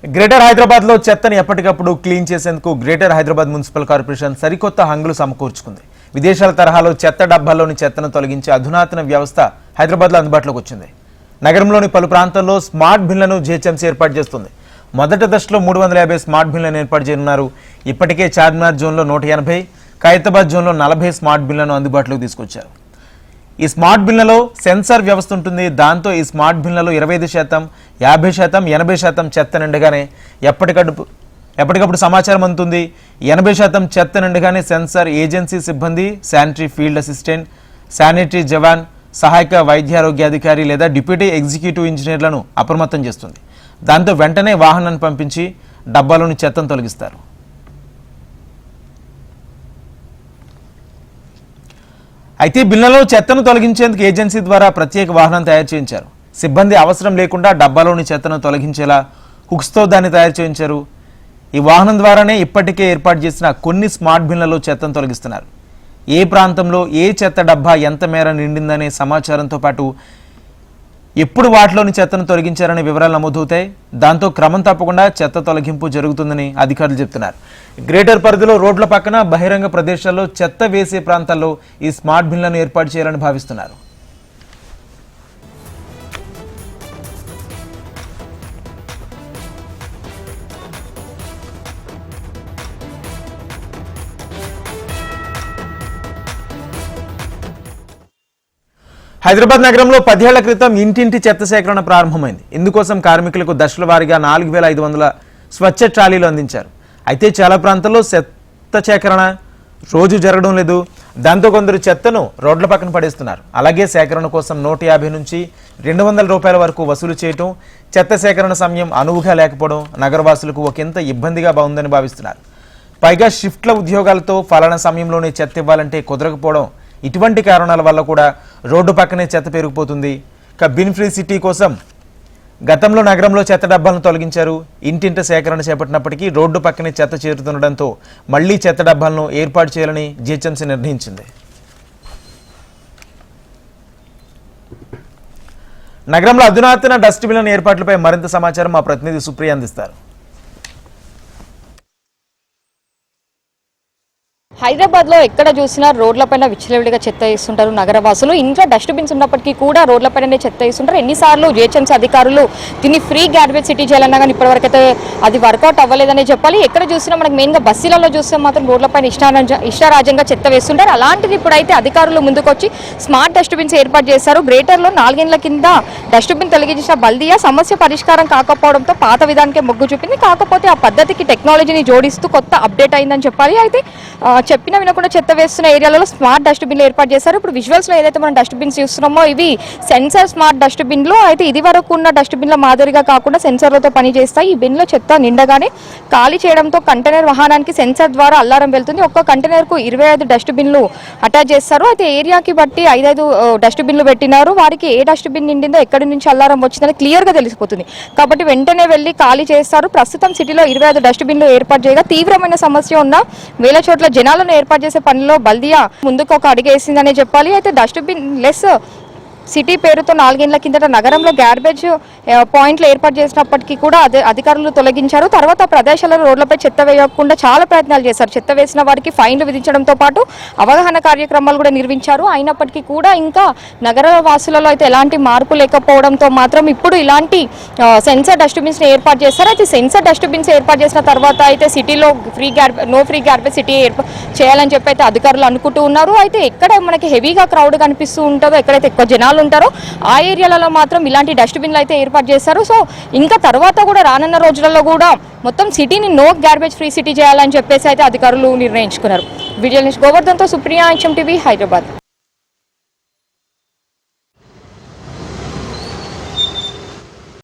Greater Hyderabad లో చెత్తని ఎప్పటికప్పుడు క్లీన్ చేసేందుకు గ్రేటర్ హైదరాబాద్ మున్సిపల్ కార్పొరేషన్ సరికొత్త హంగులు సమకూర్చుకుంది. విదేశాల తరహాలో చెత్త డబ్బాల్లోని చెత్తను తొలగించే అధునాతన వ్యవస్థ హైదరాబాద్ లో అందుబాటులోకి వచ్చింది. నగరంలోని పలు ప్రాంతాల్లో స్మార్ట్ బిన్లను జీహెచ్ఎంసీ ఏర్పాటు చేస్తుంది. మొదటి దశలో 350 స్మార్ట్ బిన్లను ఏర్పాటు చేయనున్నారు. ఇప్పటికే చార్మినార్ జోన్లో 180, ఖైరతాబాద్ జోన్లో 40 స్మార్ట్ బిన్లను అందుబాటులోకి తీసుకొచ్చారు. ఈ స్మార్ట్ బిన్లలో సెన్సార్ వ్యవస్థ ఉంటుంది. దాంతో ఈ స్మార్ట్ బిన్లలో 25%, 50%, 80% చెత్త నిండగానే ఎప్పటికప్పుడు సమాచారం అందుతుంది. 80% చెత్త నిండగానే సెన్సార్ ఏజెన్సీ సిబ్బంది, శానిటరీ ఫీల్డ్ అసిస్టెంట్, శానిటరీ జవాన్, సహాయక వైద్యారోగ్యాధికారి లేదా డిప్యూటీ ఎగ్జిక్యూటివ్ ఇంజనీర్లను అప్రమత్తం చేస్తుంది. దాంతో వెంటనే వాహనాన్ని పంపించి డబ్బాలోని చెత్తను తొలగిస్తారు. అయితే బిన్లలో చెత్తను తొలగించేందుకు ఏజెన్సీ ద్వారా ప్రత్యేక వాహనం తయారు చేయించారు. సిబ్బంది అవసరం లేకుండా డబ్బాలోని చెత్తను తొలగించేలా హుక్స్తో దాన్ని తయారు చేయించారు. ఈ వాహనం ద్వారానే ఇప్పటికే ఏర్పాటు చేసిన కొన్ని స్మార్ట్ బిన్లలో చెత్తను తొలగిస్తున్నారు. ఏ ప్రాంతంలో ఏ చెత్త డబ్బా ఎంత మేర నిండిందనే సమాచారంతో పాటు ఎప్పుడు వాటిలోని చెత్తను తొలగించారనే వివరాలు నమోదవుతాయి. దాంతో క్రమం తప్పకుండా చెత్త తొలగింపు జరుగుతుందని అధికారులు చెప్తున్నారు. గ్రేటర్ పరిధిలో రోడ్ల పక్కన బహిరంగ ప్రదేశాల్లో చెత్త వేసే ప్రాంతాల్లో ఈ స్మార్ట్ బిన్లను ఏర్పాటు చేయాలని భావిస్తున్నారు. హైదరాబాద్ నగరంలో 10 ఏళ్ల క్రితం ఇంటింటి చెత్త సేకరణ ప్రారంభమైంది. ఇందుకోసం కార్మికులకు దశల వారీగా 4500 స్వచ్ఛ ట్రాలీలు అందించారు. అయితే చాలా ప్రాంతాల్లో చెత్త సేకరణ రోజు జరగడం లేదు. దాంతో కొందరు చెత్తను రోడ్ల పక్కన పడేస్తున్నారు. అలాగే సేకరణ కోసం 150 నుంచి 200 రూపాయల వరకు వసూలు చేయటం, చెత్త సేకరణ సమయం అనువుగా లేకపోవడం నగరవాసులకు ఒకంత ఇబ్బందిగా ఉందని భావిస్తున్నారు. పైగా షిఫ్ట్ల ఉద్యోగాలతో ఫలానా సమయంలోనే చెత్త ఇవ్వాలంటే కుదరకపోవడం, ఇటువంటి కారణాల వల్ల కూడా రోడ్డు పక్కనే చెత్త పెరిగిపోతుంది. బిన్ ఫ్రీ సిటీ కోసం గతంలో నగరంలో చెత్త డబ్బాలను తొలగించారు. ఇంటింట సేకరణ చేపట్టినప్పటికీ రోడ్డు పక్కనే చెత్త చేరుతుండటంతో మళ్లీ చెత్త డబ్బాలను ఏర్పాటు చేయాలని జీహెచ్ఎంసీ నిర్ణయించింది. నగరంలో అధునాతన డస్ట్బిన్ల ఏర్పాట్లపై మరింత సమాచారం మా ప్రతినిధి సుప్రియ అందిస్తారు. హైదరాబాద్ లో ఎక్కడ చూసినా రోడ్లపైన విచ్చలవిడిగా చెత్త వేస్తుంటారు నగరవాసులు. ఇంట్లో డస్ట్బిన్స్ ఉన్నప్పటికీ కూడా రోడ్లపైనే చెత్త వేస్తుంటారు. ఎన్నిసార్లు జీహెచ్ఎంసీ అధికారులు దీన్ని ఫ్రీ గార్బేజ్ సిటీ చేయాలన్నా కానీ ఇప్పటివరకు అయితే అది వర్కౌట్ అవ్వలేదనే చెప్పాలి. ఎక్కడ చూసినా మనకి మెయిన్గా బస్సులలో చూస్తే మాత్రం రోడ్లపైన ఇష్టారాజ్యంగా చెత్త వేస్తుంటారు. అలాంటిది ఇప్పుడైతే అధికారులు ముందుకొచ్చి స్మార్ట్ డస్ట్బిన్స్ ఏర్పాటు చేశారు. గ్రేటర్లో 4 ఏళ్ల కింద డస్ట్బిన్ తొలగించిన బల్దియా సమస్య పరిష్కారం కాకపోవడంతో పాత విధానికే మొగ్గు చూపింది. కాకపోతే ఆ పద్ధతికి టెక్నాలజీని జోడిస్తూ కొత్త అప్డేట్ అయిందని చెప్పాలి. అయితే చెప్పినా వినకుండా చెత్త వేస్తున్న ఏరియాలలో స్మార్ట్ డస్ట్బిన్లు ఏర్పాటు చేశారు. ఇప్పుడు విజువల్స్లో ఏదైతే మనం డస్ట్బిన్స్ చూస్తున్నామో ఇవి సెన్సార్ స్మార్ట్ డస్ట్బిన్లు. అయితే ఇది వరకు ఉన్న డస్ట్బిన్ల మాదిరిగా కాకుండా సెన్సార్లతో పనిచేస్తాయి. ఈ బిన్లో చెత్త నిండగానే ఖాళీ చేయడంతో కంటైనర్ వాహనానికి సెన్సార్ ద్వారా అల్లారం వెళ్తుంది. ఒక్క కంటైనర్కు 25 డస్ట్బిన్లు అటాచ్ చేస్తారు. అయితే ఏరియాకి బట్టి 5 డస్ట్బిన్లు పెట్టినారు. వారికి ఏ డస్ట్బిన్ నిండిందో ఎక్కడి నుంచి అల్లారం వచ్చిందని క్లియర్గా తెలిసిపోతుంది. కాబట్టి వెంటనే వెళ్ళి ఖాళీ చేస్తారు. ప్రస్తుతం సిటీలో 25 డస్ట్బిన్లు ఏర్పాటు చేయగా తీవ్రమైన సమస్య ఉన్న వేల చోట్ల జనాలను ఏర్పాటు చేసే పనిలో బల్దియా ముందుకు ఒక అడుగేసిందనే చెప్పాలి. అయితే డస్ట్బిన్ లెస్ సిటీ పేరుతో 4 ఏళ్ల కిందట నగరంలో గార్బేజ్ పాయింట్లు ఏర్పాటు చేసినప్పటికీ కూడా అధికారులు తొలగించారు. తర్వాత ప్రదేశాలలో రోడ్లపై చెత్త వేయకుండా చాలా ప్రయత్నాలు చేశారు. చెత్త వేసిన వారికి ఫైన్లు విధించడంతో పాటు అవగాహన కార్యక్రమాలు కూడా నిర్వహించారు. అయినప్పటికీ కూడా ఇంకా నగర వాసులలో అయితే ఎలాంటి మార్పు లేకపోవడంతో మాత్రం ఇప్పుడు ఇలాంటి సెన్సార్ డస్ట్బిన్స్ ఏర్పాటు చేస్తారు. అయితే సెన్సార్ డస్ట్బిన్స్ ఏర్పాటు చేసిన తర్వాత అయితే సిటీలో నో ఫ్రీ గార్బేజ్ సిటీ చేయాలని చెప్పి అయితే అధికారులు అనుకుంటూ ఉన్నారు. అయితే ఎక్కడ మనకి హెవీగా క్రౌడ్ కనిపిస్తూ ఉంటుందో, ఎక్కడైతే ఎక్కువ జనాలు ఉంటారో ఆ ఏరియాలలో మాత్రం ఇలాంటి డస్ట్బిన్లు అయితే ఏర్పాటు చేస్తారు. సో ఇంకా తర్వాత కూడా రానున్న రోజులలో కూడా మొత్తం సిటీని నో గార్బేజ్ ఫ్రీ సిటీ చేయాలని చెప్పేసి అయితే అధికారులు నిర్ణయించుకున్నారు. విజువల్ న్యూస్ గోవర్ధన్తో సుప్రియ, HM TV, హైదరాబాద్.